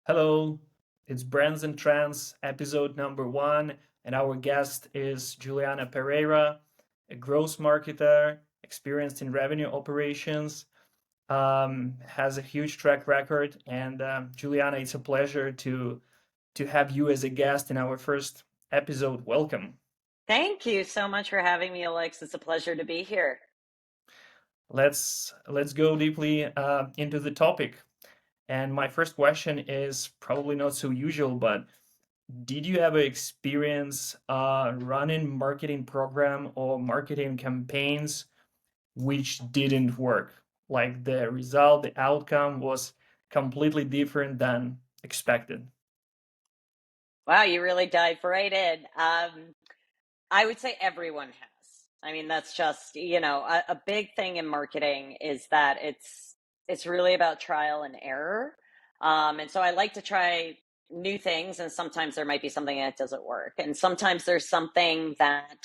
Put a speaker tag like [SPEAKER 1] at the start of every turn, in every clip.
[SPEAKER 1] Hello, it's Brands and Trends, episode number one, and our guest is Juliana Pereira, a growth marketer experienced in revenue operations, has a huge track record. And Juliana, it's a pleasure to have you as a guest in our first episode. Welcome.
[SPEAKER 2] Thank you so much for having me, Alex. It's a pleasure to be here.
[SPEAKER 1] Let's go deeply into the topic. And my first question is probably not so usual, but did you ever experience running marketing program or marketing campaigns which didn't work? Like the result, the outcome was completely different than expected.
[SPEAKER 2] Wow, you really dived right in. I would say everyone has. I mean, that's just, a big thing in marketing is that it's really about trial and error. And so I like to try new things, and sometimes there might be something that doesn't work. And sometimes there's something that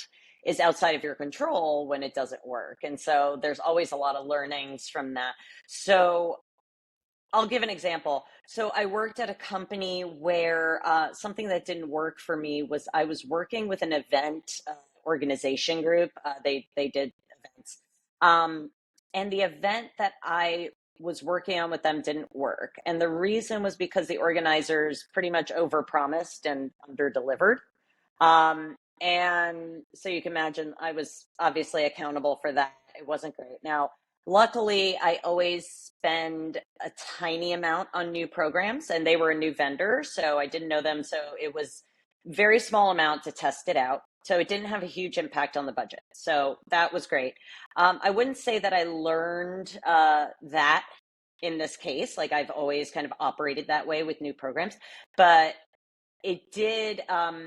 [SPEAKER 2] is outside of your control when it doesn't work. And so there's always a lot of learnings from that. So I'll give an example. So I worked at a company where something that didn't work for me was I was working with an event organization group. They did events, um, and the event that I was working on with them didn't work. And the reason was because the organizers pretty much overpromised and underdelivered. And so you can imagine I was obviously accountable for that. It wasn't great. Now, luckily, I always spend a tiny amount on new programs, and they were a new vendor, so I didn't know them. So it was very small amount to test it out. So it didn't have a huge impact on the budget. So that was great. I wouldn't say that I learned that in this case. Like I've always kind of operated that way with new programs, but it did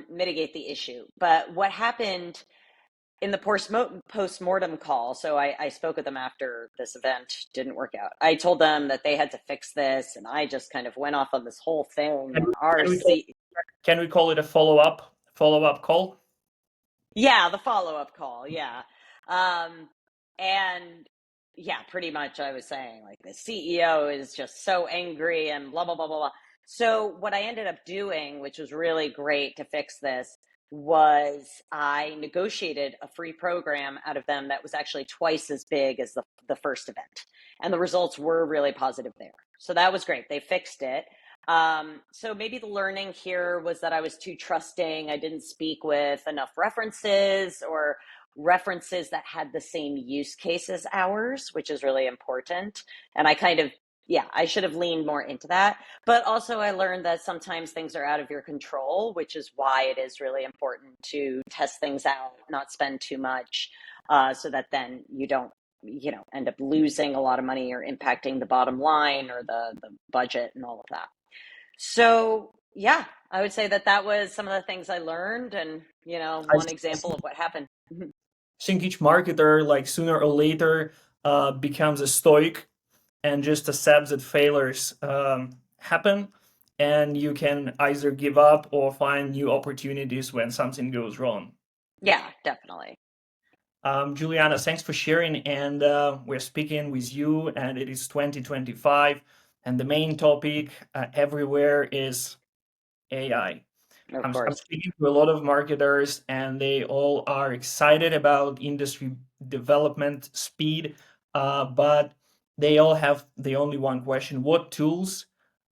[SPEAKER 2] mitigate the issue. But what happened in the post-mortem call, so I spoke with them after this event didn't work out. I told them that they had to fix this, and I just kind of went off on this whole thing.
[SPEAKER 1] Can
[SPEAKER 2] And
[SPEAKER 1] we,
[SPEAKER 2] our
[SPEAKER 1] can we call,
[SPEAKER 2] C,
[SPEAKER 1] can we call it a follow up call?
[SPEAKER 2] yeah, the follow-up call, yeah. Um, and yeah, pretty much I was saying like the CEO is just so angry and blah blah blah blah blah. So what I ended up doing, which was really great to fix this, was I negotiated a free program out of them that was actually twice as big as the first event. And the results were really positive there. So that was great. They fixed it. So maybe the learning here was that I was too trusting. I didn't speak with enough references or references that had the same use case as ours, which is really important. And I kind of, yeah, I should have leaned more into that. But also, I learned that sometimes things are out of your control, which is why it is really important to test things out, not spend too much, so that then you don't end up losing a lot of money or impacting the bottom line or the budget and all of that. So, yeah, I would say that that was some of the things I learned and,
[SPEAKER 1] I,
[SPEAKER 2] one example of what happened.
[SPEAKER 1] think each marketer, like sooner or later, becomes a stoic and just accepts that failures happen, and you can either give up or find new opportunities when something goes wrong.
[SPEAKER 2] Yeah, definitely.
[SPEAKER 1] Juliana, thanks for sharing. And we're speaking with you, and it is 2025, and the main topic everywhere is AI.
[SPEAKER 2] Of
[SPEAKER 1] I'm
[SPEAKER 2] course.
[SPEAKER 1] speaking to a lot of marketers, and they all are excited about industry development speed, but they all have the only one question: what tools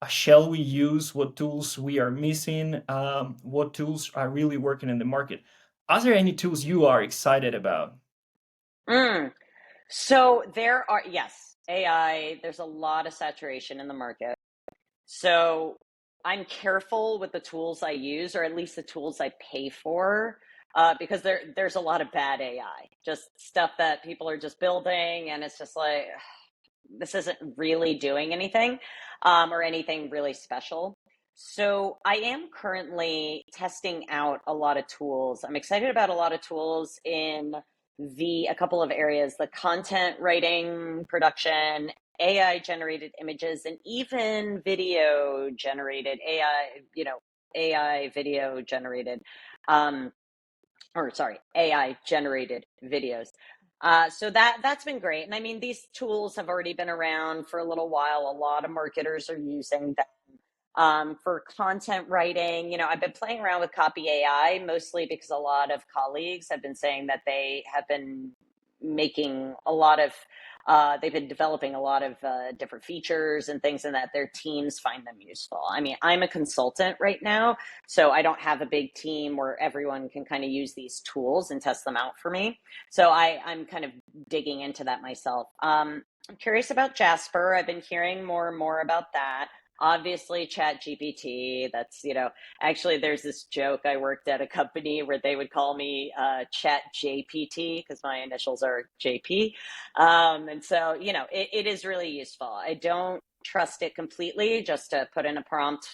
[SPEAKER 1] shall we use? What tools we are missing? What tools are really working in the market? Are there any tools you are excited about?
[SPEAKER 2] Mm. So there are, yes, AI, there's a lot of saturation in the market. So I'm careful with the tools I use, or at least the tools I pay for, because there's a lot of bad AI, just stuff that people are just building, and it's just like this isn't really doing anything, or anything really special. So I am currently testing out a lot of tools. I'm excited about a lot of tools in the a couple of areas: the content writing, production, AI generated images, and even video generated AI, AI video generated, um, or sorry, AI generated videos. So that's been great. And I mean, these tools have already been around for a little while. A lot of marketers are using them. For content writing, I've been playing around with Copy AI mostly because a lot of colleagues have been saying that they have been making a lot of, they've been developing a lot of different features and things, and that their teams find them useful. I mean, I'm a consultant right now, so I don't have a big team where everyone can kind of use these tools and test them out for me. So I'm kind of digging into that myself. I'm curious about Jasper. I've been hearing more and more about that. Obviously, Chat GPT. Actually, there's this joke. I worked at a company where they would call me Chat JPT because my initials are JP. And so, it is really useful. I don't trust it completely just to put in a prompt,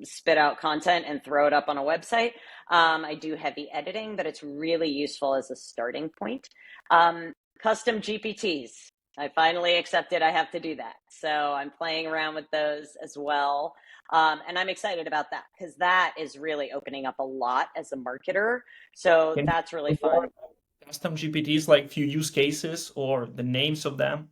[SPEAKER 2] spit out content, and throw it up on a website. I do heavy editing, but it's really useful as a starting point. Custom GPTs. I finally accepted I have to do that. So I'm playing around with those as well. And I'm excited about that because that is really opening up a lot as a marketer. So
[SPEAKER 1] Can
[SPEAKER 2] that's really
[SPEAKER 1] you more
[SPEAKER 2] fun.
[SPEAKER 1] custom GPTs, like few use cases or the names of them?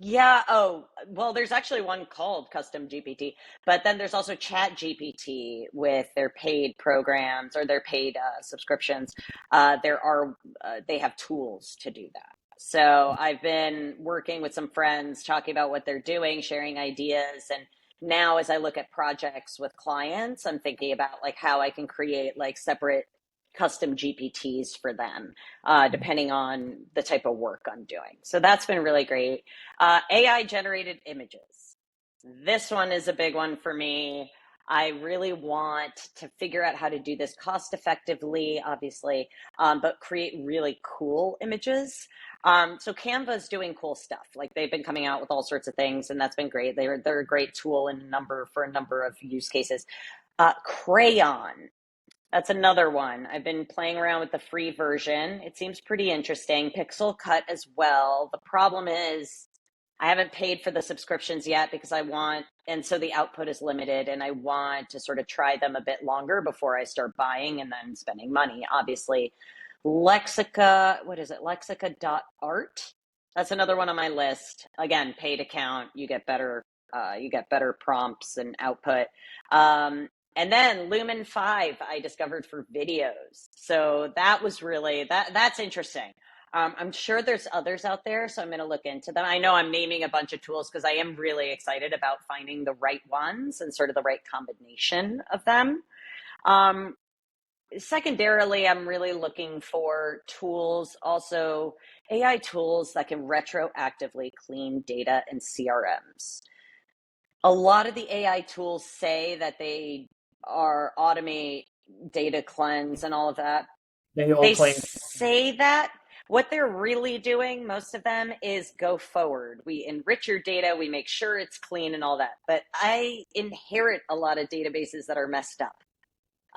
[SPEAKER 2] Yeah. Oh, well, there's actually one called Custom GPT, but then there's also Chat GPT with their paid programs or their paid subscriptions. They have tools to do that. So I've been working with some friends talking about what they're doing, sharing ideas. And now as I look at projects with clients, I'm thinking about like how I can create like separate custom GPTs for them, depending on the type of work I'm doing. So that's been really great. AI generated images. This one is a big one for me. I really want to figure out how to do this cost effectively, obviously, but create really cool images. So Canva is doing cool stuff. Like they've been coming out with all sorts of things, and that's been great. They're a great tool in for a number of use cases. Crayon, that's another one. I've been playing around with the free version. It seems pretty interesting. Pixel Cut as well. The problem is I haven't paid for the subscriptions yet because and so the output is limited, and I want to sort of try them a bit longer before I start buying and then spending money. Obviously, Lexica, what is it? Lexica.art. That's another one on my list. Again, paid account, you get better prompts and output. And then Lumen 5 I discovered for videos. So that was really that's interesting. I'm sure there's others out there, so I'm going to look into them. I know I'm naming a bunch of tools because I am really excited about finding the right ones and sort of the right combination of them. Um, Secondarily, I'm really looking for tools, also AI tools that can retroactively clean data in CRMs. A lot of the AI tools say that they are automate data cleanse and all of that.
[SPEAKER 1] They all
[SPEAKER 2] They
[SPEAKER 1] claim.
[SPEAKER 2] say that. What they're really doing, most of them, is go forward. We enrich your data, we make sure it's clean and all that. But I inherit a lot of databases that are messed up.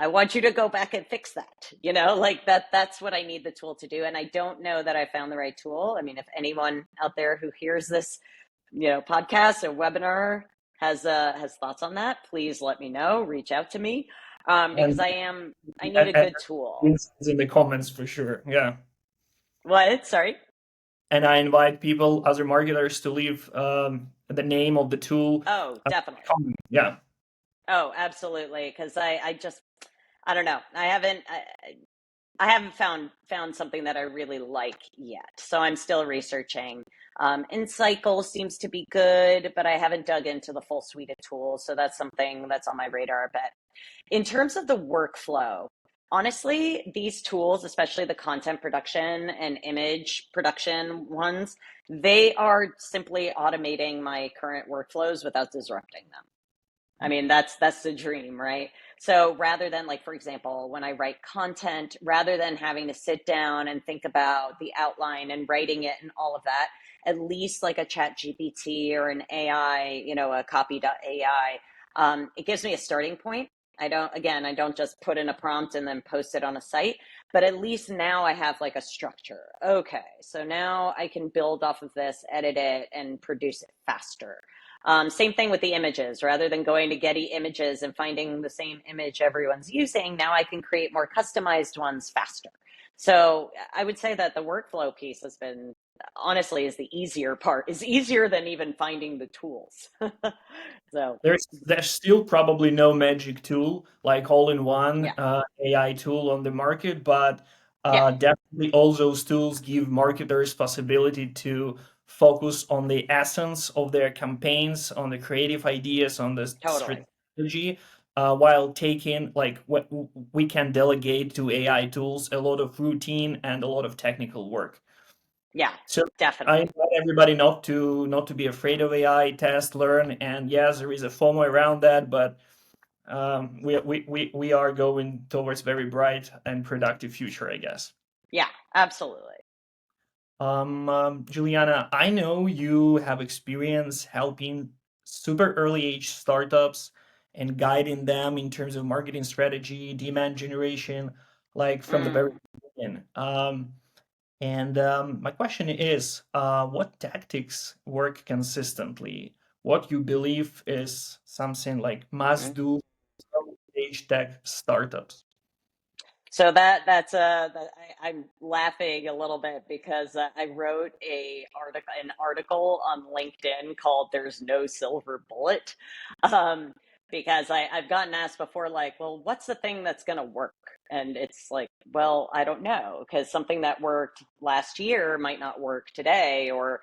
[SPEAKER 2] I want you to go back and fix that. Like that's what I need the tool to do. And I don't know that I found the right tool. I mean, if anyone out there who hears this, podcast or webinar has thoughts on that, please let me know. Reach out to me, because
[SPEAKER 1] And
[SPEAKER 2] I need
[SPEAKER 1] and,
[SPEAKER 2] a
[SPEAKER 1] and
[SPEAKER 2] good tool.
[SPEAKER 1] it's in the comments for sure. Yeah.
[SPEAKER 2] What? Sorry.
[SPEAKER 1] And I invite people, other marketers, to leave the name of the tool
[SPEAKER 2] Oh,
[SPEAKER 1] as a
[SPEAKER 2] definitely.
[SPEAKER 1] comment. Yeah.
[SPEAKER 2] Oh, absolutely. Because I don't know. I haven't found something that I really like yet. So I'm still researching. InCycle seems to be good, but I haven't dug into the full suite of tools. So that's something that's on my radar. But in terms of the workflow, honestly, these tools, especially the content production and image production ones, they are simply automating my current workflows without disrupting them. I mean, that's the dream, right? So rather than, like, for example, when I write content, rather than having to sit down and think about the outline and writing it and all of that, at least like a chat GPT or an AI, a copy.ai, it gives me a starting point. I don't just put in a prompt and then post it on a site, but at least now I have like a structure. Okay, so now I can build off of this, edit it, and produce it faster. Same thing with the images. Rather than going to Getty Images and finding the same image everyone's using, now I can create more customized ones faster. So I would say that the workflow piece has been honestly is the easier part, is easier than even finding the tools. So,
[SPEAKER 1] There's still probably no magic tool like all-in-one
[SPEAKER 2] yeah,
[SPEAKER 1] AI tool on the market, but
[SPEAKER 2] yeah,
[SPEAKER 1] definitely all those tools give marketers possibility to focus on the essence of their campaigns, on the creative ideas, on the
[SPEAKER 2] totally.
[SPEAKER 1] strategy, while taking like what we can delegate to AI tools a lot of routine and a lot of technical work.
[SPEAKER 2] Yeah,
[SPEAKER 1] So I
[SPEAKER 2] definitely.
[SPEAKER 1] invite everybody not to be afraid of AI, test, learn, and yes, there is a FOMO around that, but we are going towards very bright and productive future, I guess.
[SPEAKER 2] Yeah, absolutely.
[SPEAKER 1] Juliana, I know you have experience helping super early age startups and guiding them in terms of marketing strategy, demand generation, like from the very
[SPEAKER 2] Mm.
[SPEAKER 1] beginning. And my question is, what tactics work consistently? What you believe is something like must
[SPEAKER 2] Mm.
[SPEAKER 1] do stage tech startups?
[SPEAKER 2] So I'm laughing a little bit because I wrote an article on LinkedIn called "There's No Silver Bullet," um, because I've gotten asked before, like, well, what's the thing that's going to work? And it's like, well, I don't know, because something that worked last year might not work today, or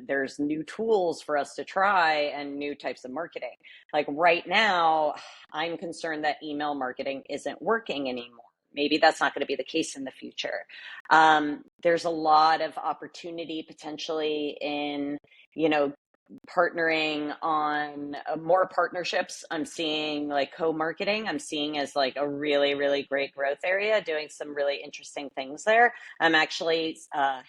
[SPEAKER 2] there's new tools for us to try and new types of marketing. Like right now, I'm concerned that email marketing isn't working anymore. Maybe that's not going to be the case in the future. There's a lot of opportunity potentially in, you know, partnering on more partnerships. I'm seeing like co-marketing. I'm seeing as like a really, really great growth area, doing some really interesting things there. I'm actually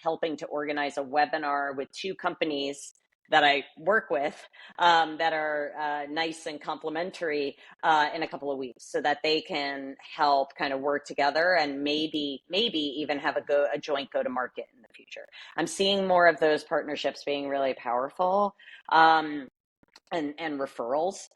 [SPEAKER 2] helping to organize a webinar with two companies that I work with that are nice and complementary in a couple of weeks, so that they can help kind of work together and maybe even have a joint go to market in the future. I'm seeing more of those partnerships being really powerful, um, and referrals.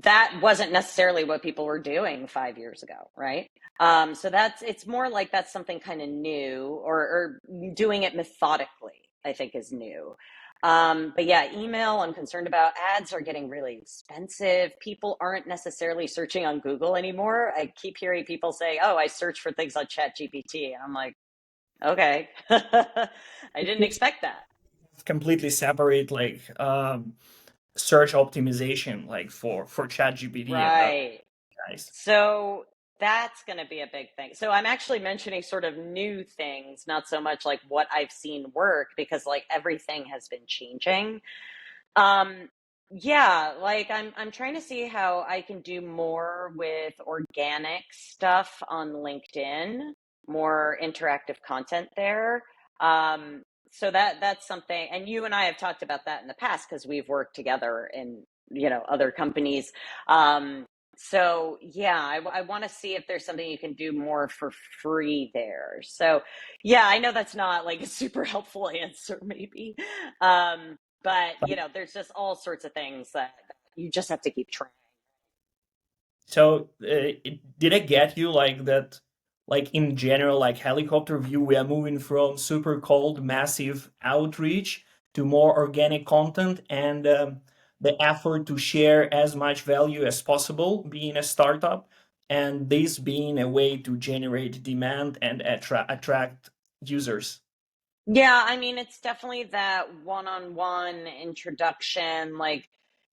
[SPEAKER 2] That wasn't necessarily what people were doing 5 years ago, right? So it's more like that's something kind of new, or doing it methodically, I think is new. But yeah, email, I'm concerned about. Ads are getting really expensive. People aren't necessarily searching on Google anymore. I keep hearing people say, oh, I search for things on ChatGPT. And I'm like, okay, I didn't expect that.
[SPEAKER 1] Completely separate like search optimization like for ChatGPT and those
[SPEAKER 2] Right.
[SPEAKER 1] guys.
[SPEAKER 2] So that's going to be a big thing. So I'm actually mentioning sort of new things, not so much like what I've seen work, because like everything has been changing. Um, yeah, like I'm trying to see how I can do more with organic stuff on LinkedIn, more interactive content there. Um, so that's something, and you and I have talked about that in the past because we've worked together in other companies. Um, so yeah, I want to see if there's something you can do more for free there. So yeah, I know that's not like a super helpful answer, maybe. But there's just all sorts of things that you just have to keep trying.
[SPEAKER 1] So, did I get you like that? Like in general, like helicopter view, we are moving from super cold, massive outreach to more organic content and the effort to share as much value as possible, being a startup, and this being a way to generate demand and attract users.
[SPEAKER 2] Yeah, I mean, it's definitely that one-on-one introduction, like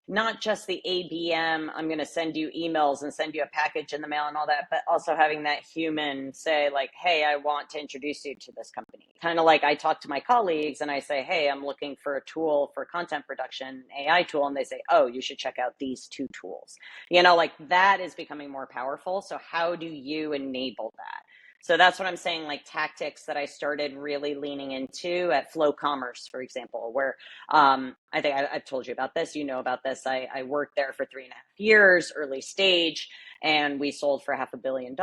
[SPEAKER 2] not just the ABM, I'm going to send you emails and send you a package in the mail and all that, but also having that human say, like, hey, I want to introduce you to this company. Kind of like I talk to my colleagues and I say, hey, I'm looking for a tool for content production, AI tool. And they say, oh, you should check out these two tools. Like that is becoming more powerful. So, how do you enable that? So that's what I'm saying, like tactics that I started really leaning into at Flow Commerce, for example, where I think I've told you about this, about this. I worked there for 3.5 years, early stage, and we sold for $500 million,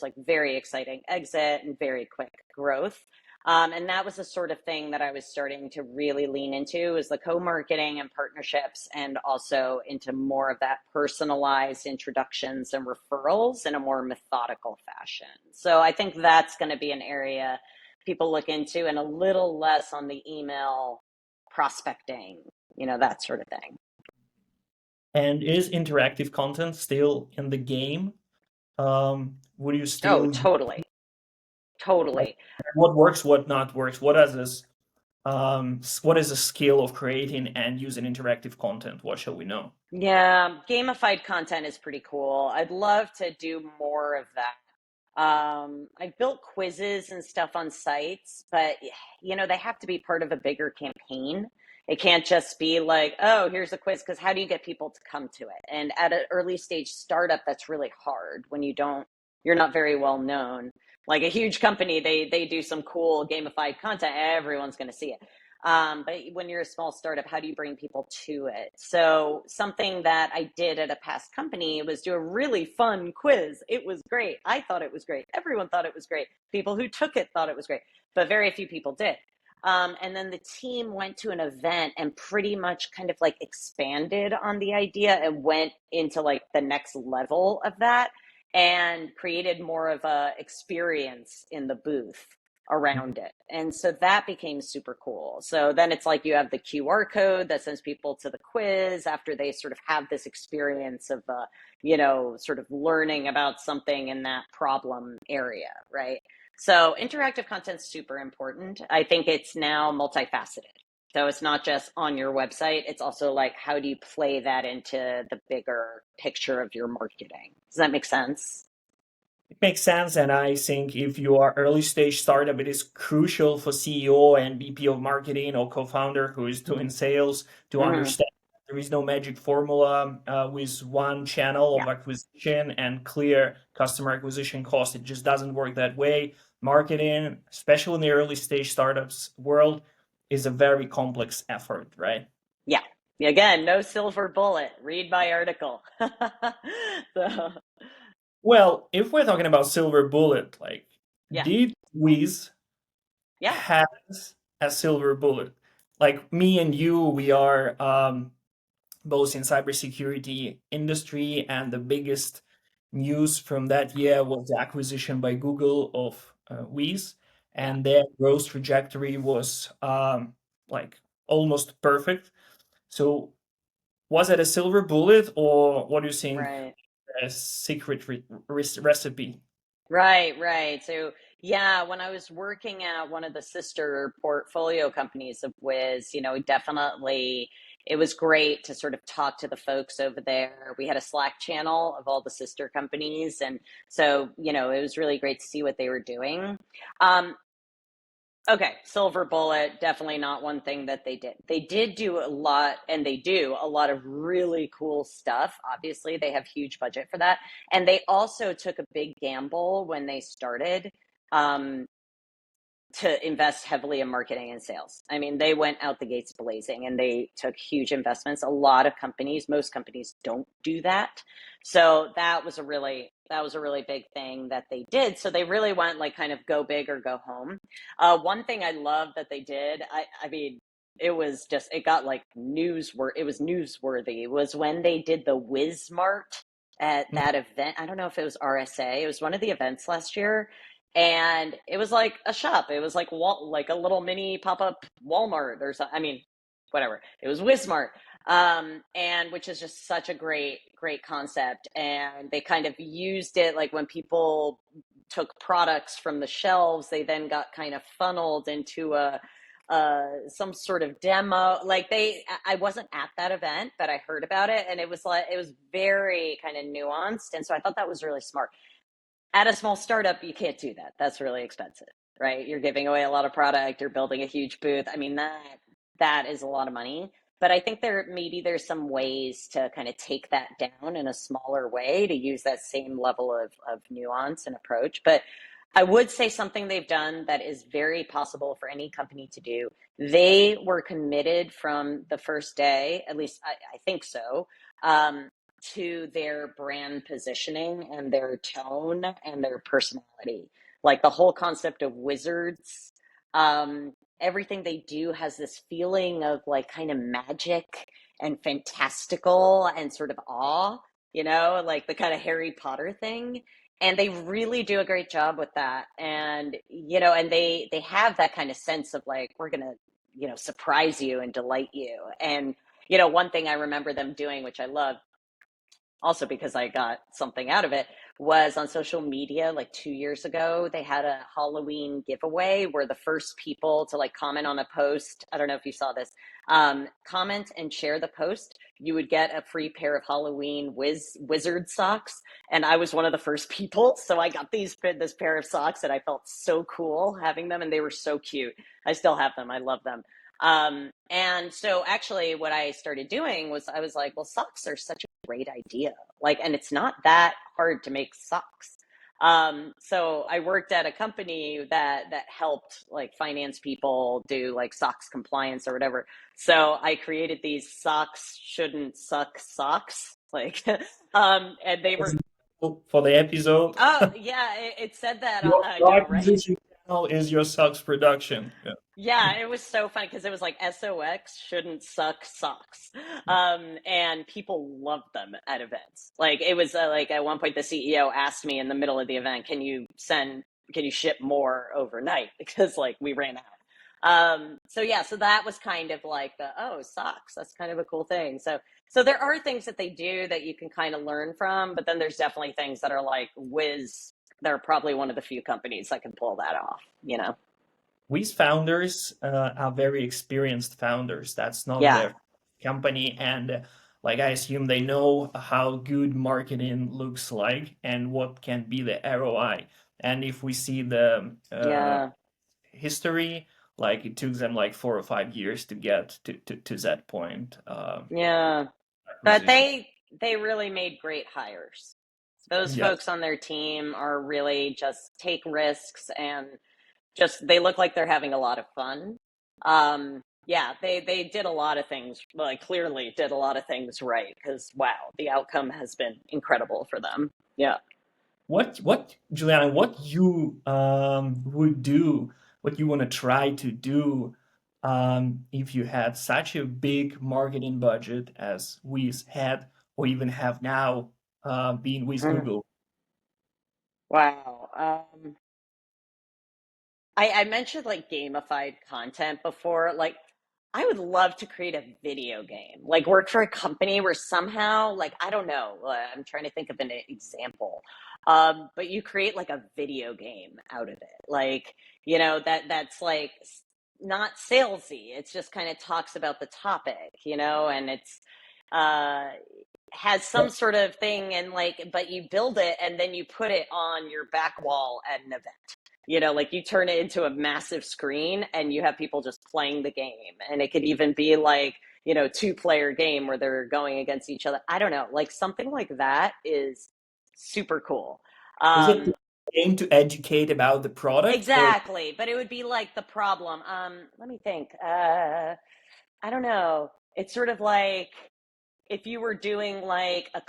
[SPEAKER 2] like very exciting exit and very quick growth. And that was the sort of thing that I was starting to really lean into, is the co-marketing and partnerships, and also into more of that personalized introductions and referrals in a more methodical fashion. So I think that's going to be an area people look into, and a little less on the email prospecting, that sort of thing.
[SPEAKER 1] And is interactive content still in the game? Would you
[SPEAKER 2] Oh,
[SPEAKER 1] still
[SPEAKER 2] totally.
[SPEAKER 1] like
[SPEAKER 2] Totally.
[SPEAKER 1] what works, what not works? What is a skill of creating and using interactive content? What shall we know?
[SPEAKER 2] Yeah, gamified content is pretty cool. I'd love to do more of that. I've built quizzes and stuff on sites, but they have to be part of a bigger campaign. It can't just be like, oh, here's a quiz, because how do you get people to come to it? And at an early stage startup, that's really hard when you're not very well known. Like a huge company, they do some cool gamified content, everyone's going to see it. But when you're a small startup, how do you bring people to it? So something that I did at a past company was do a really fun quiz. It was great. I thought it was great. Everyone thought it was great. People who took it thought it was great, but very few people did. And then the team went to an event and pretty much kind of like expanded on the idea and went into like the next level of that and created more of a experience in the booth around it. And so that became super cool. So then it's like you have the QR code that sends people to the quiz after they sort of have this experience of, sort of learning about something in that problem area, right? So interactive content's super important. I think it's now multifaceted. So it's not just on your website, it's also like, how do you play that into the bigger picture of your marketing? Does that make sense?
[SPEAKER 1] It makes sense, and I think if you are early stage startup, it is crucial for CEO and VP of marketing or co-founder who is doing sales to
[SPEAKER 2] Hmm.
[SPEAKER 1] understand there is no magic formula with one channel
[SPEAKER 2] Yeah.
[SPEAKER 1] of acquisition and clear customer acquisition cost. It just doesn't work that way. Marketing, especially in the early stage startups world, is a very complex effort, right?
[SPEAKER 2] Yeah. Again, no silver bullet. Read my article. So,
[SPEAKER 1] Well, if we're talking about silver bullet, like,
[SPEAKER 2] yeah.
[SPEAKER 1] did Wiz
[SPEAKER 2] Yeah.
[SPEAKER 1] has a silver bullet? Like me and you, we are both in cybersecurity industry, and the biggest news from that year was the acquisition by Google of Wiz,
[SPEAKER 2] Yeah.
[SPEAKER 1] and their growth trajectory was like almost perfect. So was it a silver bullet, or what do you think?
[SPEAKER 2] Right.
[SPEAKER 1] A secret recipe?
[SPEAKER 2] Right, right. So, yeah, when I was working at one of the sister portfolio companies of Wiz, definitely it was great to sort of talk to the folks over there. We had a Slack channel of all the sister companies. And so, it was really great to see what they were doing. Um, Okay, silver bullet, definitely not one thing that they did. They did do a lot, and they do a lot of really cool stuff. Obviously, they have huge budget for that. And they also took a big gamble when they started. Um, to invest heavily in marketing and sales. I mean, they went out the gates blazing and they took huge investments. A lot of companies, most companies don't do that. So that was a really big thing that they did. So they really went like kind of go big or go home. One thing I love that they did, I mean, it got like it was newsworthy, was when they did the Whizmart at that event. I don't know if it was RSA. It was one of the events last year, and it was like a shop. It was like like a little mini pop up Walmart or something. I mean, whatever. It was Wismart, and which is just such a great concept. And they kind of used it like when people took products from the shelves, they then got kind of funneled into a some sort of demo. Like I wasn't at that event, but I heard about it, and it was very kind of nuanced, and so I thought that was really smart. At a small startup, you can't do that. That's really expensive, right? You're giving away a lot of product, you're building a huge booth. I mean, that is a lot of money. But I think there's some ways to kind of take that down in a smaller way to use that same level of nuance and approach. But I would say something they've done that is very possible for any company to do. They were committed from the first day, at least I think so, um, to their brand positioning and their tone and their personality. Like the whole concept of wizards, everything they do has this feeling of like kind of magic and fantastical and sort of awe, like the kind of Harry Potter thing. and they really do a great job with that. And and they have that kind of sense of like, we're gonna surprise you and delight you. And one thing I remember them doing, which I love, also because I got something out of it, was on social media like 2 years ago. They had a Halloween giveaway where the first people to like comment on a post, I don't know if you saw this, comment and share the post, you would get a free pair of Halloween wizard socks. And I was one of the first people. So I got this pair of socks and I felt so cool having them, and they were so cute. I still have them. I love them. And so actually what I started doing was I was like, well, socks are such a great idea. Like, and it's not that hard to make socks. So I worked at a company that helped like finance people do like socks compliance or whatever. So I created these socks shouldn't suck socks. Like, and they were,
[SPEAKER 1] For the episode.
[SPEAKER 2] oh yeah, it said that, I
[SPEAKER 1] Your
[SPEAKER 2] know, right?
[SPEAKER 1] acquisition channel is your socks production. Yeah.
[SPEAKER 2] Yeah, it was so funny because it was like SOX shouldn't suck socks. And people loved them at events. Like it was like at one point the CEO asked me in the middle of the event, can you ship more overnight? Because like we ran out. So yeah, so that was kind of like oh, socks, that's kind of a cool thing. So there are things that they do that you can kind of learn from, but then there's definitely things that are like whiz. They're probably one of the few companies that can pull that off, you know?
[SPEAKER 1] These founders are very experienced founders. That's not
[SPEAKER 2] Yeah.
[SPEAKER 1] their company, and like I assume they know how good marketing looks like and what can be the ROI. And if we see the
[SPEAKER 2] Yeah.
[SPEAKER 1] history, like it took them like 4 or 5 years to get to that point.
[SPEAKER 2] Yeah, but
[SPEAKER 1] Acquisition.
[SPEAKER 2] they really made great hires. Those
[SPEAKER 1] Yes.
[SPEAKER 2] folks on their team are really just take risks, and just they look like they're having a lot of fun. Yeah, they did a lot of things, like clearly did a lot of things right, because wow, the outcome has been incredible for them. Yeah.
[SPEAKER 1] What, Juliana, what you would do, what you want to try to do, if you had such a big marketing budget as we had or even have now, being with
[SPEAKER 2] Mm.
[SPEAKER 1] Google?
[SPEAKER 2] Wow. I mentioned like gamified content before. Like, I would love to create a video game, like work for a company where somehow, like, I don't know, I'm trying to think of an example. But you create like a video game out of it. Like, that's like not salesy. It's just kind of talks about the topic, and it's, uh, has some
[SPEAKER 1] What
[SPEAKER 2] sort of thing, and like, but you build it and then you put it on your back wall at an event. Like you turn it into a massive screen and you have people just playing the game. And it could even be like, two-player game where they're going against each other. I don't know, like something like that is super cool.
[SPEAKER 1] is it
[SPEAKER 2] Um,
[SPEAKER 1] aim to educate about the product or
[SPEAKER 2] exactly. But it would be like the problem. Let me think. I don't know. It's sort of like if you were doing like a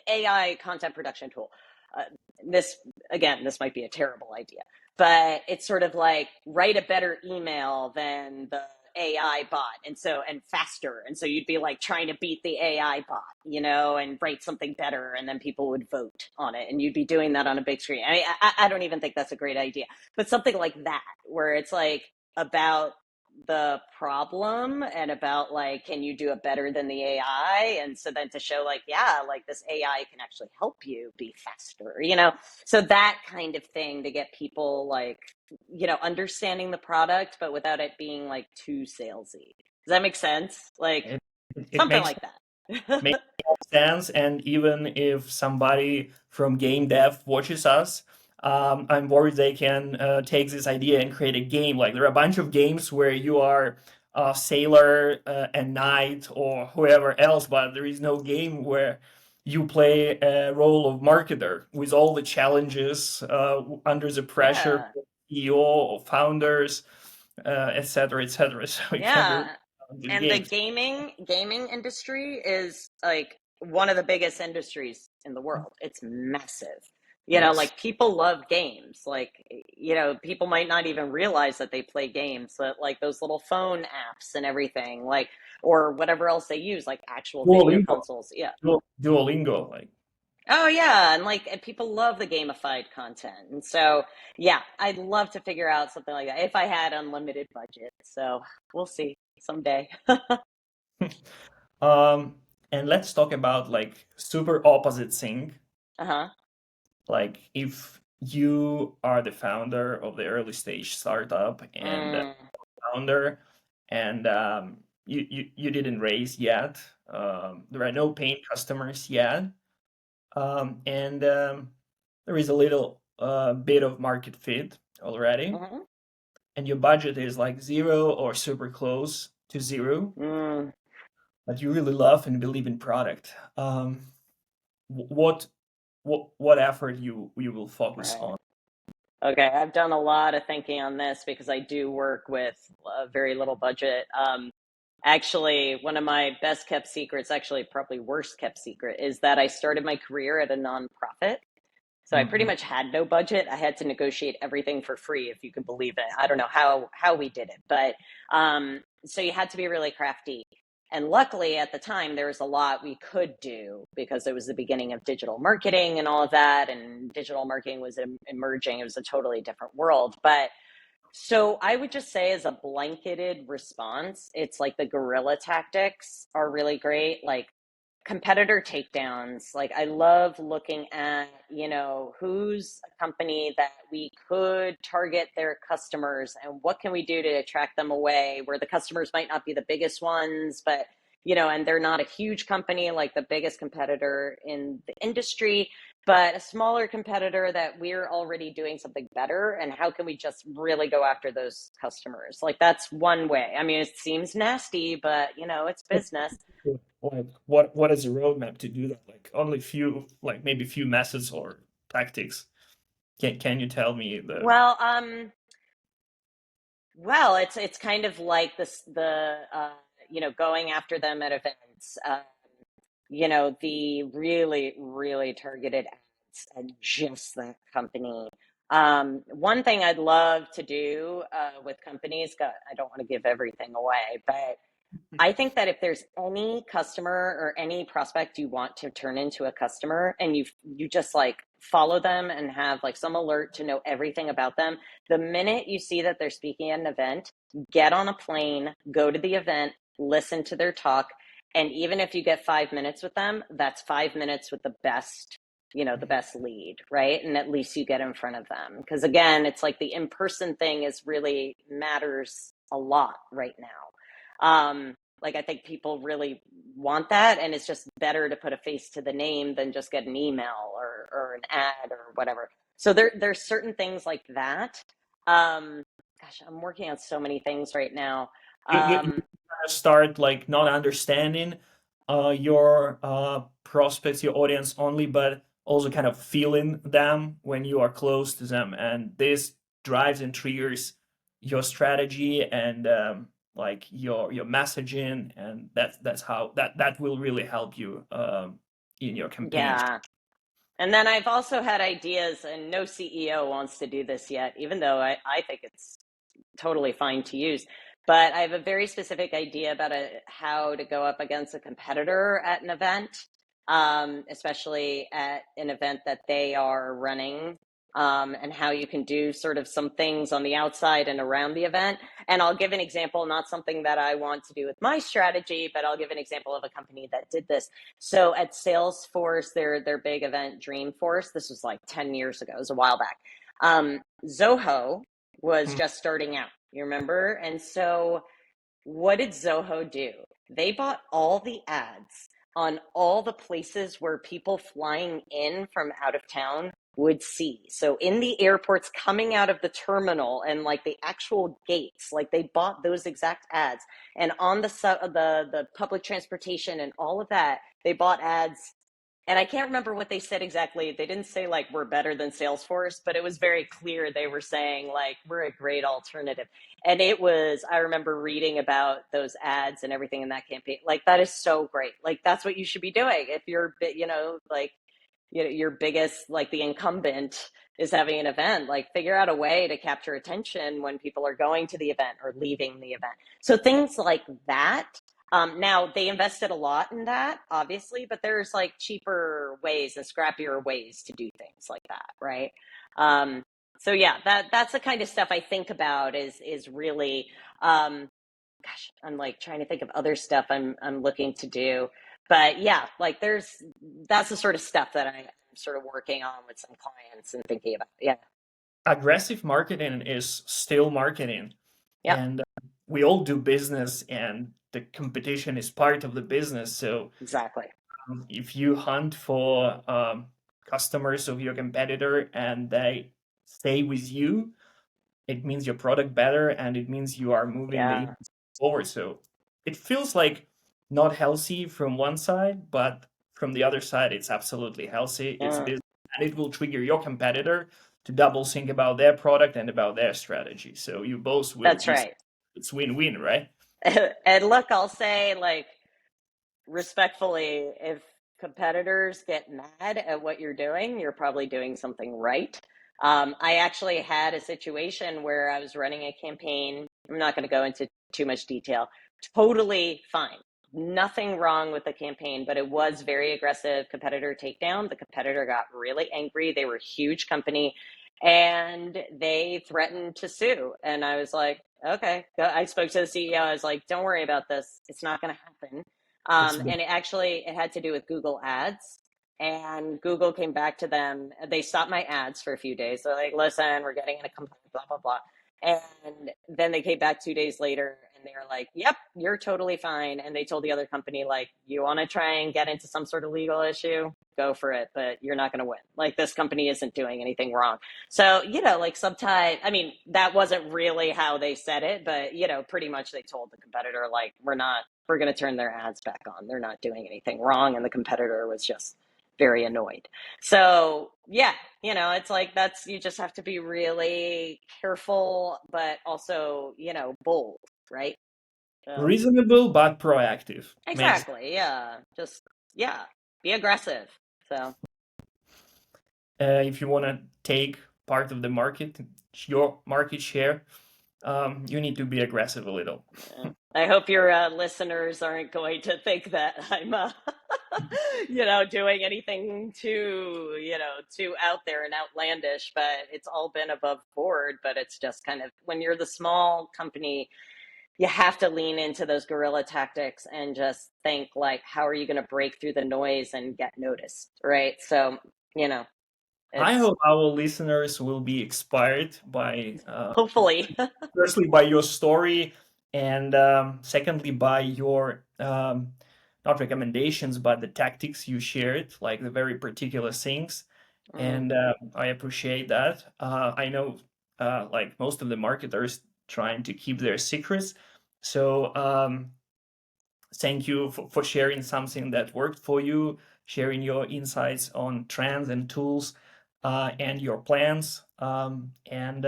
[SPEAKER 2] AI content production tool. uh, this again, this might be a terrible idea, but it's sort of like write a better email than the AI bot, and faster, and so you'd be like trying to beat the AI bot, and write something better, and then people would vote on it, and you'd be doing that on a big screen. I don't even think that's a great idea, but something like that, where it's like about the problem and about like, can you do it better than the AI? And so then to show like, yeah, like this AI can actually help you be faster. So that kind of thing to get people like, understanding the product, but without it being like too salesy. Does that make sense? Like
[SPEAKER 1] it, it
[SPEAKER 2] something
[SPEAKER 1] makes
[SPEAKER 2] like that.
[SPEAKER 1] makes sense. And even if somebody from game dev watches us, I'm worried they can take this idea and create a game. Like there are a bunch of games where you are a sailor, and knight or whoever else, but there is no game where you play a role of marketer with all the challenges under the pressure
[SPEAKER 2] Yeah.
[SPEAKER 1] of CEO or founders, etc., etc. So it can be really
[SPEAKER 2] Yeah.
[SPEAKER 1] challenging
[SPEAKER 2] And the
[SPEAKER 1] games.
[SPEAKER 2] gaming industry is like one of the biggest industries in the world. It's massive.
[SPEAKER 1] Yes.
[SPEAKER 2] Like people love games. Like, people might not even realize that they play games, but like those little phone apps and everything, like, or whatever else they use, like actual video
[SPEAKER 1] Duolingo.
[SPEAKER 2] consoles. Yeah.
[SPEAKER 1] Duolingo, like.
[SPEAKER 2] Oh yeah, and like and people love the gamified content. And so yeah, I'd love to figure out something like that if I had unlimited budget. So we'll see someday.
[SPEAKER 1] Um, and let's talk about like super opposite thing.
[SPEAKER 2] Uh-huh.
[SPEAKER 1] Like if you are the founder of the early stage startup and
[SPEAKER 2] Mm,
[SPEAKER 1] founder, and you didn't raise yet. There are no paying customers yet, and there is a little bit of market fit already,
[SPEAKER 2] mhm,
[SPEAKER 1] and your budget is like zero or super close to zero,
[SPEAKER 2] mm,
[SPEAKER 1] but you really love and believe in product. What what effort you will focus
[SPEAKER 2] right.
[SPEAKER 1] on?
[SPEAKER 2] Okay, I've done a lot of thinking on this because I do work with a very little budget. Actually, one of my best kept secrets, actually probably worst kept secret, is that I started my career at a nonprofit. So I pretty
[SPEAKER 1] Mhm.
[SPEAKER 2] much had no budget. I had to negotiate everything for free, if you can believe it. I don't know how we did it, but so you had to be really crafty. And luckily, at the time, there was a lot we could do because it was the beginning of digital marketing and all of that. And digital marketing was emerging. It was a totally different world. But so I would just say, as a blanketed response, it's like the guerrilla tactics are really great. Like competitor takedowns. Like I love looking at, who's a company that we could target their customers and what can we do to attract them away where the customers might not be the biggest ones, but and they're not a huge company like the biggest competitor in the industry, but a smaller competitor that we're already doing something better, and how can we just really go after those customers? Like that's one way. I mean, it seems nasty, but it's business.
[SPEAKER 1] Like what is the roadmap to do that? Like only few, like maybe few methods or tactics. Can you tell me the
[SPEAKER 2] Well, it's kind of like this the going after them at events. The really really targeted ads and just that company. One thing I'd love to do with companies, I don't want to give everything away, but I think that if there's any customer or any prospect you want to turn into a customer, and you just like follow them and have like some alert to know everything about them, the minute you see that they're speaking at an event, get on a plane, go to the event, listen to their talk, and even if you get 5 minutes with them, that's 5 minutes with the best, the best lead, right? And at least you get in front of them. Because again, it's like the in-person thing is really matters a lot right now. Like I think people really want that, and it's just better to put a face to the name than just get an email or an ad or whatever. So there's certain things like that. Gosh, I'm working on so many things right now.
[SPEAKER 1] you
[SPEAKER 2] Um,
[SPEAKER 1] start like not understanding your prospects, your audience only, but also kind of feeling them when you are close to them, and this drives and triggers your strategy and like your messaging, and that's how that will really help you in your campaigns.
[SPEAKER 2] yeah. And then I've also had ideas, and no CEO wants to do this yet, even though I think it's totally fine to use. But I have a very specific idea about how to go up against a competitor at an event, especially at an event that they are running, and how you can do sort of some things on the outside and around the event. And I'll give an example, not something that I want to do with my strategy, but I'll give an example of a company that did this. So at Salesforce, their big event, Dreamforce, this was like 10 years ago, it was a while back. Zoho was
[SPEAKER 1] Mhm.
[SPEAKER 2] just starting out, you remember? And so what did Zoho do? They bought all the ads on all the places where people flying in from out of town would see. So in the airports coming out of the terminal and like the actual gates, like they bought those exact ads. And on the public transportation and all of that, they bought ads, and I can't remember what they said exactly. They didn't say like we're better than Salesforce, but it was very clear they were saying like we're a great alternative. And it was, I remember reading about those ads and everything in that campaign. Like that is so great. Like that's what you should be doing if you're, like, your biggest, like the incumbent is having an event, like figure out a way to capture attention when people are going to the event or leaving the event. So things like that. Now they invested a lot in that, obviously, but there's like cheaper ways and scrappier ways to do things like that, right? Um, so yeah, that's the kind of stuff I think about is really gosh, I'm like trying to think of other stuff I'm looking to do. But yeah, like that's the sort of stuff that I'm sort of working on with some clients and thinking about. Yeah.
[SPEAKER 1] Aggressive marketing is still marketing,
[SPEAKER 2] Yep.
[SPEAKER 1] and we all do business, and the competition is part of the business. So
[SPEAKER 2] Exactly.
[SPEAKER 1] if you hunt for customers of your competitor and they stay with you, it means your product better and it means you are moving the
[SPEAKER 2] Yeah.
[SPEAKER 1] industry forward. So it feels like not healthy from one side, but from the other side, it's absolutely healthy. It's
[SPEAKER 2] Yeah.
[SPEAKER 1] business and it will trigger your competitor to double think about their product and about their strategy. So you both will
[SPEAKER 2] That's
[SPEAKER 1] be,
[SPEAKER 2] right.
[SPEAKER 1] it's win-win, right?
[SPEAKER 2] And look, I'll say like respectfully, if competitors get mad at what you're doing, you're probably doing something right. I actually had a situation where I was running a campaign. I'm not going to go into too much detail. Totally fine. Nothing wrong with the campaign, but it was very aggressive competitor takedown. The competitor got really angry. They were a huge company and they threatened to sue. And I was like, okay. I spoke to the CEO. I was like, don't worry about this. It's not going to happen.
[SPEAKER 1] It's
[SPEAKER 2] And it had to do with Google Ads. And Google came back to them. They stopped my ads for a few days. They're like, listen, we're getting in a complaint, blah, blah, blah. And then they came back 2 days later and they were like, yep, you're totally fine. And they told the other company, like, you want to try and get into some sort of legal issue? Go for it, but you're not going to win. Like, this company isn't doing anything wrong. So, like sometimes, I mean, that wasn't really how they said it, but, pretty much they told the competitor, like, we're going to turn their ads back on. They're not doing anything wrong. And the competitor was just very annoyed. So, yeah, it's like you just have to be really careful, but also, bold, right? So,
[SPEAKER 1] reasonable but proactive. Makes
[SPEAKER 2] exactly. Yeah. Just, yeah, be aggressive. So,
[SPEAKER 1] if you want to take part of the market, your market share, you need to be aggressive a little.
[SPEAKER 2] yeah. I hope your listeners aren't going to think that I'm, doing anything too out there and outlandish. But it's all been above board. But it's just kind of when you're the small company, you have to lean into those guerrilla tactics and just think like, how are you going to break through the noise and get noticed, right? So, you know,
[SPEAKER 1] I
[SPEAKER 2] it's
[SPEAKER 1] hope our listeners will be inspired by,
[SPEAKER 2] hopefully.
[SPEAKER 1] firstly, by your story, and secondly, by your not recommendations, but the tactics you shared, like the very particular things.
[SPEAKER 2] Mm.
[SPEAKER 1] And I appreciate that. I know, like most of the marketers, trying to keep their secrets. So thank you for sharing something that worked for you, sharing your insights on trends and tools, and your plans. And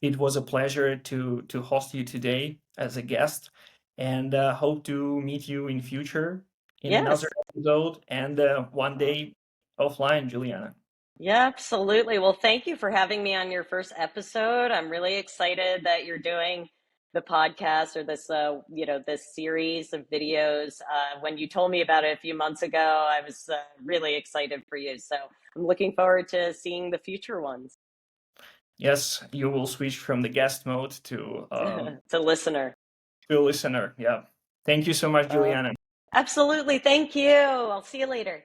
[SPEAKER 1] it was a pleasure to host you today as a guest, and hope to meet you in future in another
[SPEAKER 2] Yes.
[SPEAKER 1] episode and one day offline, Juliana.
[SPEAKER 2] Yeah, absolutely. Well, thank you for having me on your first episode. I'm really excited that you're doing the podcast or this series of videos. When you told me about it a few months ago, I was really excited for you. So I'm looking forward to seeing the future ones.
[SPEAKER 1] Yes, you will switch from the guest mode
[SPEAKER 2] To listener.
[SPEAKER 1] to listener. Yeah. Thank you so much,
[SPEAKER 2] Uh,
[SPEAKER 1] Juliana.
[SPEAKER 2] Absolutely. Thank you. I'll see you later.